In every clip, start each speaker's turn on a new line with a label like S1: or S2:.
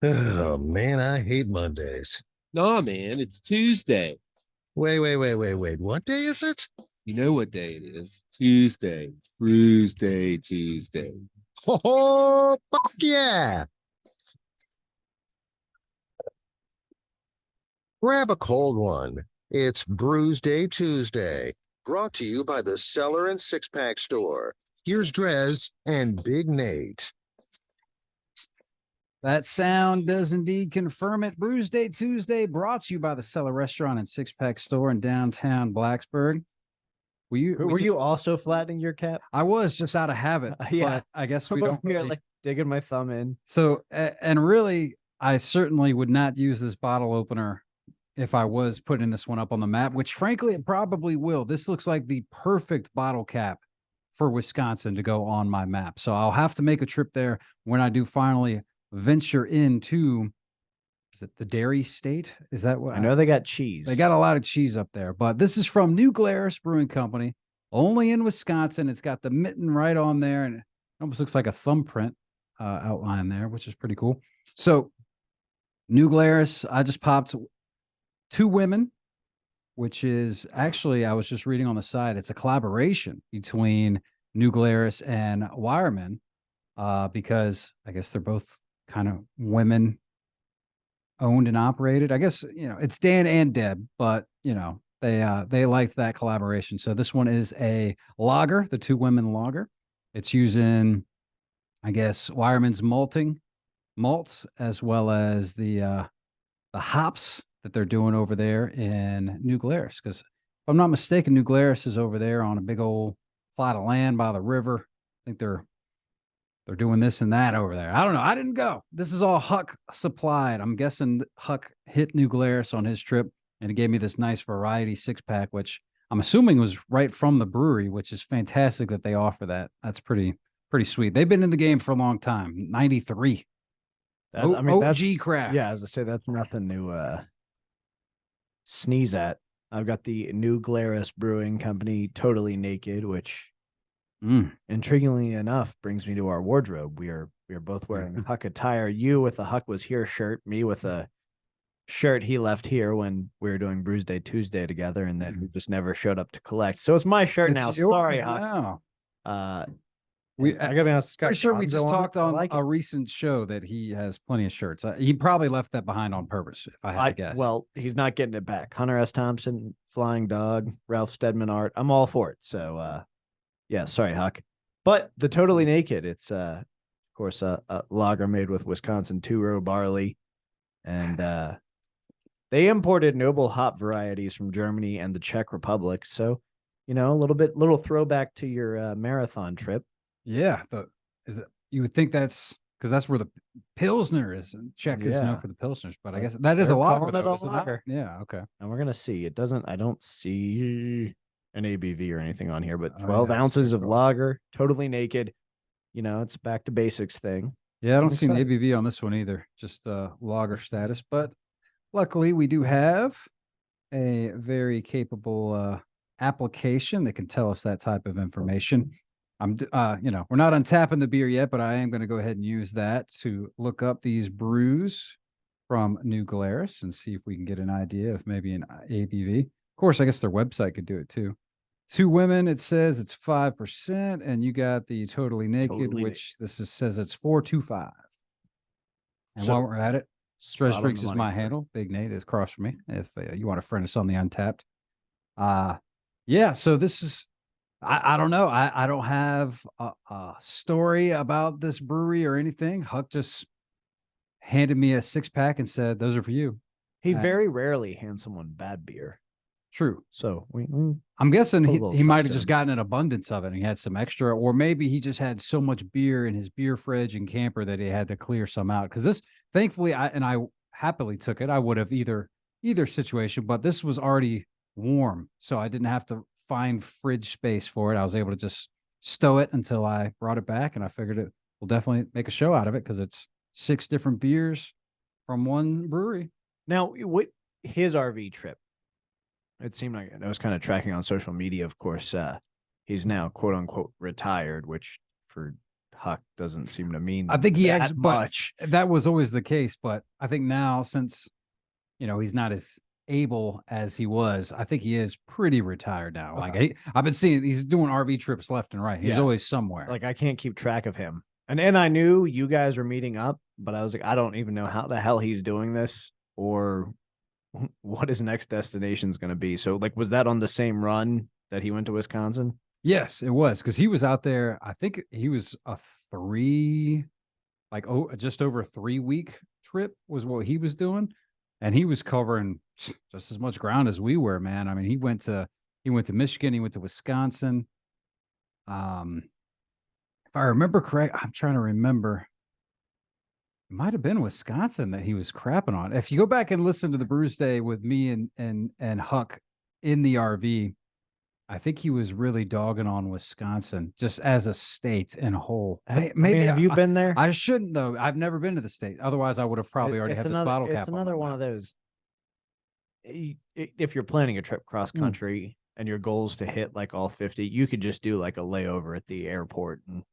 S1: Oh man, I hate Mondays.
S2: Nah, man, it's Tuesday.
S1: Wait. What day is it?
S2: You know what day it is? Tuesday. Brewsday, Tuesday.
S1: Oh, fuck yeah. Grab a cold one. It's Brewsday Tuesday, brought to you by the Cellar and Six Pack Store. Here's DreZ and Big Nate.
S3: That sound does indeed confirm it. Brewsday Tuesday brought to you by the Cellar Restaurant and Six Pack Store in downtown Blacksburg.
S4: Were you also flattening your cap?
S3: I was just out of habit.
S4: Yeah.
S3: But I guess we don't
S4: You're like digging my thumb in.
S3: So, and really, I certainly would not use this bottle opener if I was putting this one up on the map, which frankly, it probably will. This looks like the perfect bottle cap for Wisconsin to go on my map. So I'll have to make a trip there when I do finally venture into, is it the dairy state? Is that what?
S4: I know they got cheese.
S3: They got a lot of cheese up there, but this is from New Glarus Brewing Company, only in Wisconsin. It's got the mitten right on there, and it almost looks like a thumbprint outline there, which is pretty cool. So New Glarus, I just popped Two Women, which is actually, I was just reading on the side, it's a collaboration between New Glarus and Wireman, because I guess they're both kind of women owned and operated. I guess, it's Dan and Deb, but they liked that collaboration. So this one is a lager, the Two Women lager. It's using, I guess, Wireman's malts, as well as the hops that they're doing over there in New Glarus. Because if I'm not mistaken, New Glarus is over there on a big old plot of land by the river. I think they're doing this and that over there. I don't know. I didn't go. This is all Huck supplied. I'm guessing Huck hit New Glarus on his trip, and he gave me this nice variety 6-pack, which I'm assuming was right from the brewery, which is fantastic that they offer that. That's pretty sweet. They've been in the game for a long time. 93.
S4: That's,
S3: OG craft.
S4: Yeah, as I say, that's nothing to sneeze at. I've got the New Glarus Brewing Company Totally Naked, which intriguingly enough brings me to our wardrobe. We are both wearing Huck attire. You with a Huck was here shirt, me with a shirt he left here when we were doing Brewsday Tuesday together, and then he just never showed up to collect. So it's my shirt now. Sorry, Huck.
S3: I
S4: gotta be honest,
S3: pretty sure we just talked on a recent show that he has plenty of shirts. He probably left that behind on purpose, if I had to guess.
S4: Well, he's not getting it back. Hunter S. Thompson, Flying Dog, Ralph Steadman art. I'm all for it. So, yeah, sorry, Huck. But the Totally Naked, it's, of course, a lager made with Wisconsin two-row barley. And they imported noble hop varieties from Germany and the Czech Republic. So, a little throwback to your marathon trip.
S3: Yeah, you would think that's because that's where the Pilsner is. Czech is known for the Pilsners, but I guess that is a lager. Yeah, okay.
S4: And we're gonna see. I don't see an ABV or anything on here, but 12 ounces of lager, Totally Naked. It's back to basics thing.
S3: Yeah, I don't see an ABV on this one either. Just lager status, but luckily we do have a very capable application that can tell us that type of information. We're not untapping the beer yet, but I am going to go ahead and use that to look up these brews from New Glarus and see if we can get an idea of maybe an ABV. Of course, I guess their website could do it too. Two Women, it says it's 5%, and you got the Totally Naked, which says it's 4.25. And while we're at it, Stress Briggs is my handle. Big Nate is across from me. If you want to friend us on the Untapped, so this is. I don't know. I don't have a story about this brewery or anything. Huck just handed me a 6-pack and said, "Those are for you."
S4: He very rarely hands someone bad beer.
S3: True.
S4: So
S3: I'm guessing he might have just gotten an abundance of it and he had some extra, or maybe he just had so much beer in his beer fridge and camper that he had to clear some out. Because this, thankfully, I happily took it. I would have either situation, but this was already warm, so I didn't have to find fridge space for it. I was able to just stow it until I brought it back, and I figured it will definitely make a show out of it because it's 6 different beers from one brewery.
S4: Now, his RV trip, it seemed like I was kind of tracking on social media. Of course, he's now quote unquote retired, which for Huck doesn't seem to mean
S3: I think he
S4: that
S3: actually, but
S4: much.
S3: that was always the case. But I think now, since he's not as able as he was, I think he is pretty retired now. Like I've been seeing he's doing RV trips left and right. He's
S4: Yeah.
S3: always somewhere.
S4: Like I can't keep track of him. And I knew you guys were meeting up, but I was like, I don't even know how the hell he's doing this or what his next destination is going to be. So like, was that on the same run that he went to Wisconsin?
S3: Yes, it was because he was out there. I think he was a just over 3 week trip was what he was doing, and he was covering just as much ground as we were. Man, I mean, he went to Michigan, he went to Wisconsin. If I remember correct, I'm trying to remember. It might have been Wisconsin that he was crapping on. If you go back and listen to the Brewsday with me and Huck in the RV, I think he was really dogging on Wisconsin just as a state in a whole. Maybe
S4: have you been there?
S3: I shouldn't though. I've never been to the state. Otherwise, I would have probably already had this bottle cap.
S4: It's another one of those. If you're planning a trip cross country and your goal is to hit like all 50, you could just do like a layover at the airport and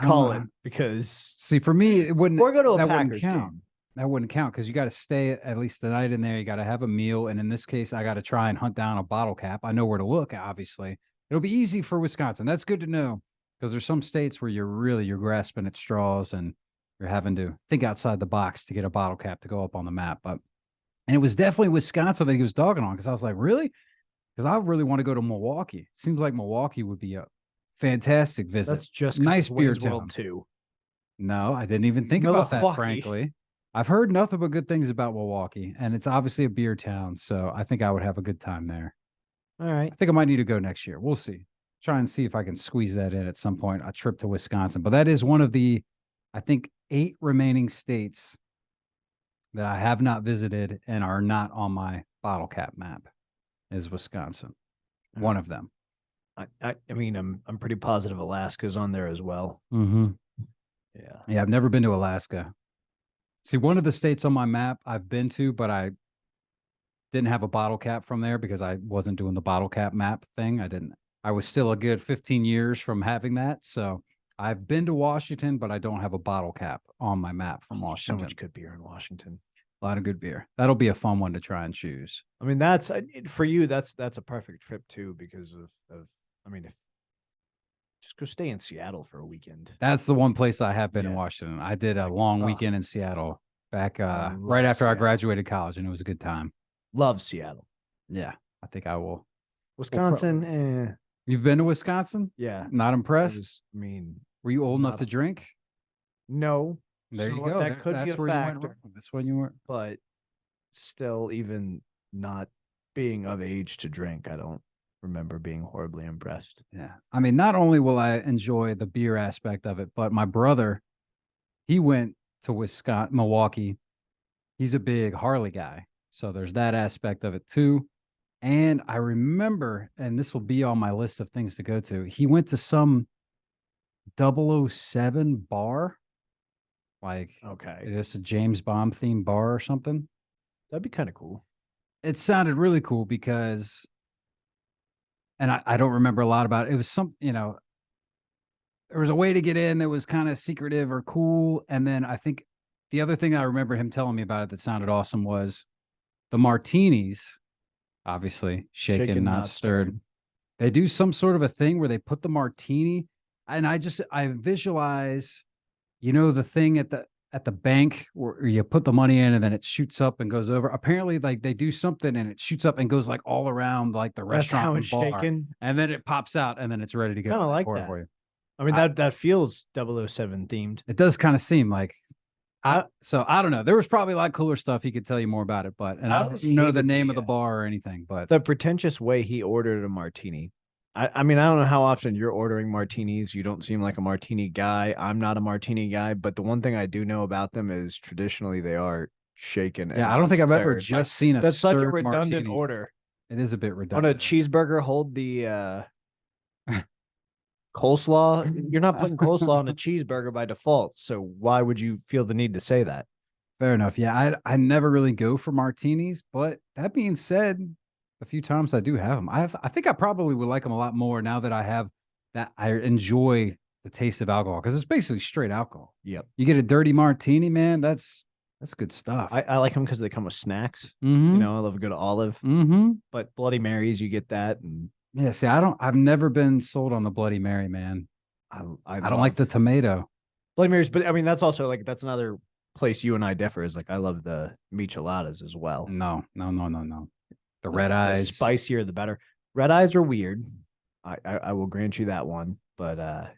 S4: call it, because
S3: see, for me, it wouldn't.
S4: Or go to a
S3: that wouldn't
S4: Packers
S3: count.
S4: game.
S3: That wouldn't count because you got to stay at least the night in there. You got to have a meal, and in this case, I got to try and hunt down a bottle cap. I know where to look. Obviously, it'll be easy for Wisconsin. That's good to know because there's some states where you're grasping at straws and you're having to think outside the box to get a bottle cap to go up on the map. And it was definitely Wisconsin that he was dogging on because I was like, really? Because I really want to go to Milwaukee. It seems like Milwaukee would be a fantastic visit.
S4: That's just
S3: nice beer
S4: Wayne's
S3: town
S4: World 2.
S3: No, I didn't even think about that,
S4: Milwaukee.
S3: frankly. I've heard nothing but good things about Milwaukee, and it's obviously a beer town, so I think I would have a good time there.
S4: All right.
S3: I think I might need to go next year. We'll see. Try and see if I can squeeze that in at some point, a trip to Wisconsin. But that is one of the, I think, 8 remaining states that I have not visited and are not on my bottle cap map is Wisconsin. One of them.
S4: I mean, I'm pretty positive Alaska's on there as well.
S3: Mm-hmm.
S4: Yeah.
S3: I've never been to Alaska. See, one of the states on my map I've been to, but I didn't have a bottle cap from there because I wasn't doing the bottle cap map thing. I was still a good 15 years from having that. So I've been to Washington, but I don't have a bottle cap on my map from
S4: So
S3: Washington.
S4: much good beer in Washington.
S3: A lot of good beer. That'll be a fun one to try and choose.
S4: I mean, that's for you. That's a perfect trip too, because of I mean, if just go stay in Seattle for a weekend.
S3: That's the one place I have been in
S4: Yeah.
S3: Washington. I did a long weekend in Seattle back
S4: love
S3: right after I
S4: Seattle.
S3: graduated college, and it was a good time.
S4: Love Seattle.
S3: Yeah, I think I will.
S4: Wisconsin,
S3: You've been to Wisconsin?
S4: yeah.
S3: Not impressed?
S4: I mean,
S3: Were you old enough
S4: not
S3: to
S4: a-
S3: drink?
S4: no.
S3: There
S4: So
S3: you go.
S4: That could be
S3: That's
S4: a
S3: where you went
S4: factor,
S3: wrong. That's when you were.
S4: but still, even not being of age to drink, I don't remember being horribly impressed.
S3: Yeah. I mean, not only will I enjoy the beer aspect of it, but my brother, he went to Milwaukee. He's a big Harley guy. So there's that aspect of it too. And I remember, and this will be on my list of things to go to, he went to some 007 bar. Like,
S4: Okay,
S3: is this a James Bond themed bar or something?
S4: that'd be kind of cool.
S3: It sounded really cool because, and I don't remember a lot about it. It was some, there was a way to get in that was kind of secretive or cool. And then I think the other thing I remember him telling me about it that sounded awesome was the martinis, obviously shaken, not stirred. They do some sort of a thing where they put the martini, and I visualize, the thing at the bank where you put the money in and then it shoots up and goes over. Apparently, like they do something and it shoots up and goes like all around like the
S4: That's
S3: restaurant
S4: how
S3: and
S4: it's
S3: bar,
S4: shaken.
S3: and then it pops out and then it's ready to go.
S4: Kind of like
S3: Pour it
S4: that.
S3: for you.
S4: I mean, that feels 007 themed.
S3: It does kind of seem like. So I don't know. There was probably a lot cooler stuff he could tell you more about it, I don't know the name of the bar or anything. But
S4: The pretentious way he ordered a martini. I mean, I don't know how often you're ordering martinis. You don't seem like a martini guy. I'm not a martini guy, but the one thing I do know about them is traditionally they are shaken.
S3: yeah, I don't think I've ever
S4: stirred.
S3: just seen a
S4: That's such a
S3: stirred
S4: redundant
S3: martini.
S4: order.
S3: It is a bit
S4: On
S3: redundant.
S4: a cheeseburger, hold the coleslaw. You're not putting coleslaw on a cheeseburger by default. So why would you feel the need to say that?
S3: Fair enough. Yeah, I never really go for martinis, but that being said, a few times I do have them. I think I probably would like them a lot more now that I have that. I enjoy the taste of alcohol because it's basically straight alcohol.
S4: Yep.
S3: You get a dirty martini, man. That's good stuff.
S4: I like them because they come with snacks.
S3: Mhm.
S4: You know, I love a good olive.
S3: Mm-hmm.
S4: But Bloody Marys, you get that, and
S3: Yeah. See, I've never been sold on the Bloody Mary, man. I don't like the tomato.
S4: Bloody Marys. But I mean, that's also like that's another place you and I differ. Is like I love the micheladas as well.
S3: No. The red eyes.
S4: The spicier, the better. Red eyes are weird. I will grant you that one. But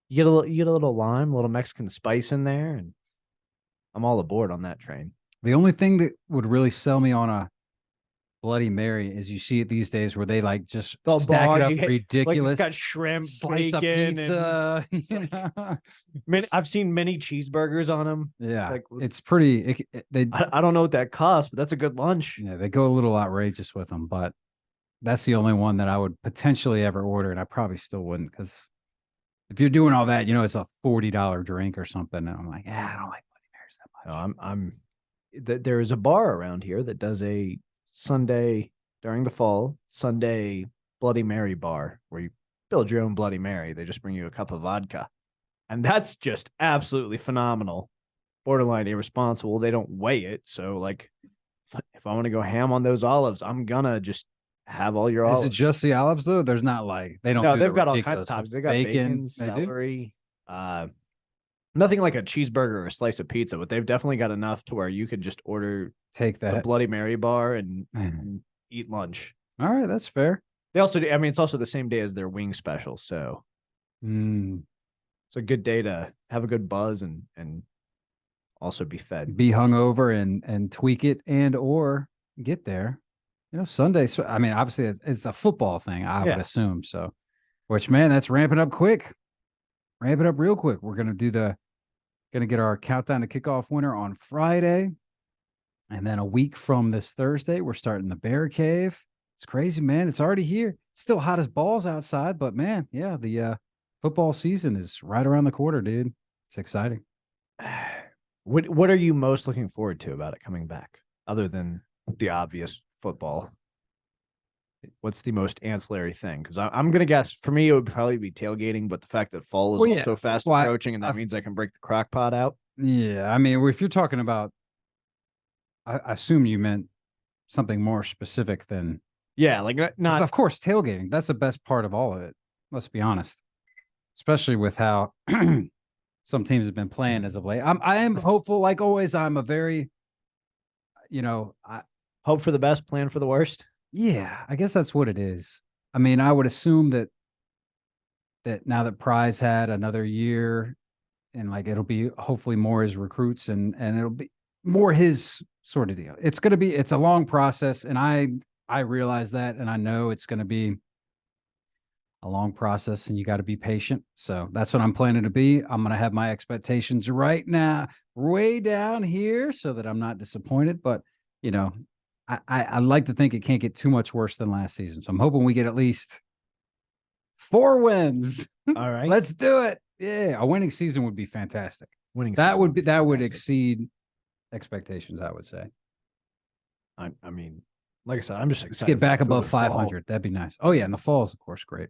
S4: you get a little lime, a little Mexican spice in there, and I'm all aboard on that train.
S3: The only thing that would really sell me on a Bloody Mary is you see it these days where they like just
S4: The
S3: stack
S4: bar,
S3: it up
S4: you get- Like
S3: ridiculous.
S4: it's got shrimp,
S3: Slice of
S4: bacon,
S3: pizza.
S4: and I've seen mini cheeseburgers on them.
S3: Yeah,
S4: like-
S3: it's pretty. They
S4: I don't know what that costs, but that's a good lunch.
S3: yeah, they go a little outrageous with them, but that's the only one that I would potentially ever order, and I probably still wouldn't because if you're doing all that, it's a $40 drink or something, and I'm like, I don't like Bloody Marys that much.
S4: No, there is a bar around here that does a Sunday during the fall Sunday Bloody Mary bar where you build your own Bloody Mary. They just bring you a cup of vodka, and that's just absolutely phenomenal. Borderline irresponsible. They don't weigh it, so like if I want to go ham on those olives, I'm gonna just have all your olives.
S3: Is it just the olives though? There's not like they don't.
S4: No,
S3: do
S4: they've
S3: the
S4: got all kinds of
S3: ridiculous
S4: toppings. They got bacon,
S3: They do?
S4: celery, nothing like a cheeseburger or a slice of pizza, but they've definitely got enough to where you could just order
S3: Take
S4: the
S3: that.
S4: Bloody Mary bar and eat lunch.
S3: All right, that's fair.
S4: They also do, I mean, it's also the same day as their wing special, so it's a good day to have a good buzz and also be fed.
S3: Be hungover and tweak it and or get there. Sunday. So I mean, obviously it's a football thing. I would assume so. Which man, that's ramping up quick. Ramp it up real quick. We're gonna get our countdown to kickoff winter on Friday, and then a week from this Thursday, we're starting the Bear Cave. It's crazy, man. It's already here. It's still hot as balls outside, but man, yeah, the football season is right around the corner, dude. It's exciting.
S4: What are you most looking forward to about it coming back, other than the obvious football? What's the most ancillary thing? Because I'm gonna guess for me it would probably be tailgating, but the fact that fall is so fast approaching, and that means I can break the crock pot out.
S3: Yeah, I mean, if you're talking about, I assume you meant something more specific than.
S4: Yeah, like not.
S3: Of course, tailgating. That's the best part of all of it. Let's be honest, especially with how some teams have been playing as of late. I am hopeful, like always. I'm a very,
S4: hope for the best, plan for the worst.
S3: Yeah, I guess that's what it is. I mean, I would assume that now that Prize had another year, and like it'll be hopefully more his recruits, and it'll be more his sort of deal. It's a long process, and I realize that, and I know it's going to be a long process, and you got to be patient. So that's what I'm planning to be. I'm going to have my expectations right now, way down here, so that I'm not disappointed. But I like to think it can't get too much worse than last season. So I'm hoping we get at least 4 wins.
S4: All right.
S3: Let's do it. Yeah. A winning season would be fantastic. That would exceed expectations, I would say.
S4: I mean, like I said, I'm just excited.
S3: Let's get back
S4: for the
S3: above 500.
S4: fall.
S3: That'd be nice. Oh yeah. And the fall is of course great.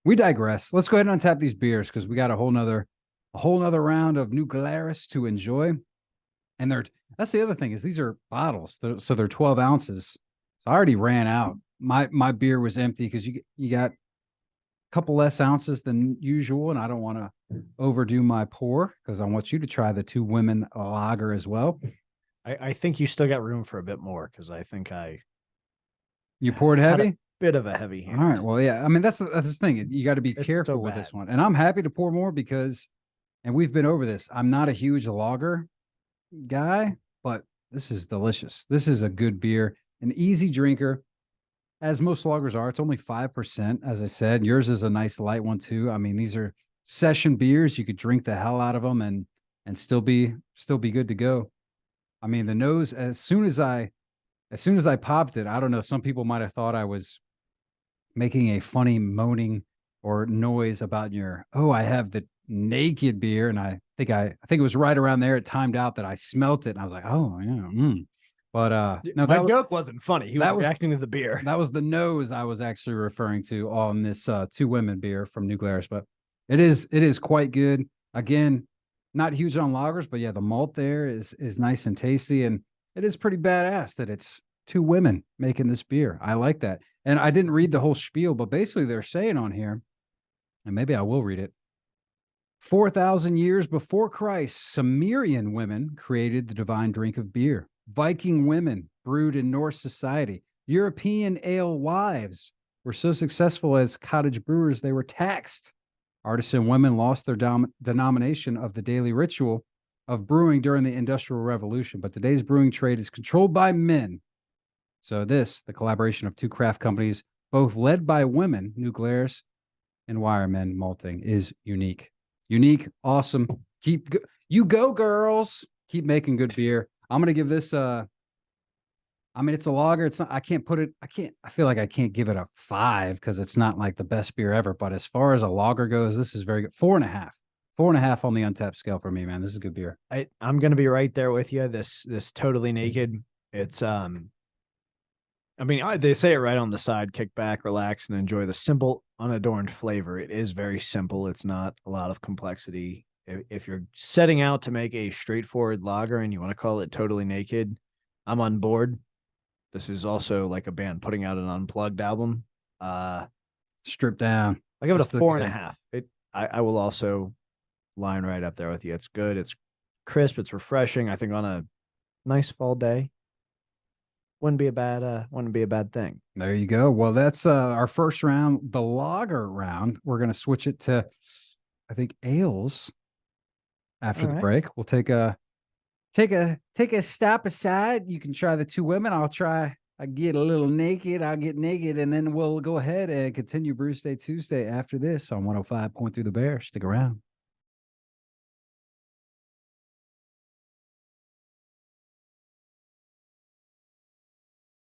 S3: We digress. Let's go ahead and untap these beers because we got a whole nother round of new Glarus to enjoy. And that's the other thing is these are bottles, so they're 12 ounces. So I already ran out. My beer was empty because you got a couple less ounces than usual, and I don't want to overdo my pour because I want you to try the 2 women lager as well.
S4: I think you still got room for a bit more because I think
S3: You poured heavy?
S4: bit of a heavy hand.
S3: All right. Well, yeah. I mean, that's the thing. You got to be
S4: It's
S3: careful
S4: so
S3: with
S4: bad.
S3: this one. And I'm happy to pour more because, and we've been over this, I'm not a huge lager guy, but this is delicious. This is a good beer, an easy drinker, as most lagers are. It's only 5%, as I said. Yours is a nice light one too. I mean, these are session beers. You could drink the hell out of them and still be good to go. I mean, the nose, as soon as I popped it, I don't know, some people might have thought I was making a funny moaning or noise about I have the naked beer, and I think it was right around there. It timed out that I smelt it, and I was like, oh yeah. But no,
S4: my joke wasn't funny. He was reacting to the beer.
S3: That was the nose I was actually referring to on this 2 women beer from New Glarus. But It is quite good. Again, not huge on lagers, but yeah, the malt there is nice and tasty, and it is pretty badass that it's two women making this beer. I like that. And I didn't read the whole spiel, but basically they're saying on here, and maybe I will read it. 4,000 years before Christ, Sumerian women created the divine drink of beer. Viking women brewed in Norse society. European ale wives were so successful as cottage brewers, they were taxed. Artisan women lost their denomination of the daily ritual of brewing during the Industrial Revolution, but today's brewing trade is controlled by men. So the collaboration of two craft companies, both led by women, New Glarus and Wireman Malting, is unique. Unique, awesome. You go, girls. Keep making good beer. I'm gonna give this it's a lager. It's not, I feel like I can't give it a 5 because it's not like the best beer ever. But as far as a lager goes, this is very good. 4.5. 4.5 on the Untapped scale for me, man. This is good beer.
S4: I'm gonna be right there with you. This Totally Naked. It's they say it right on the side: kick back, relax, and enjoy the simple, unadorned flavor. It is very simple. It's not a lot of complexity. If you're setting out to make a straightforward lager and you want to call it Totally Naked, I'm on board. This is also like a band putting out an unplugged album.
S3: Stripped down.
S4: I give it a 4.5. I will also line right up there with you. It's good. It's crisp. It's refreshing. I think on a nice fall day, wouldn't be a bad thing.
S3: There you go. Well, that's our first round, the lager round. We're gonna switch it to, I think, ales after the break. We'll take a step aside. You can try the two women. I get a little naked. I'll get naked, and then we'll go ahead and continue Brewsday Tuesday after this on 105.3 The Bear. Stick around.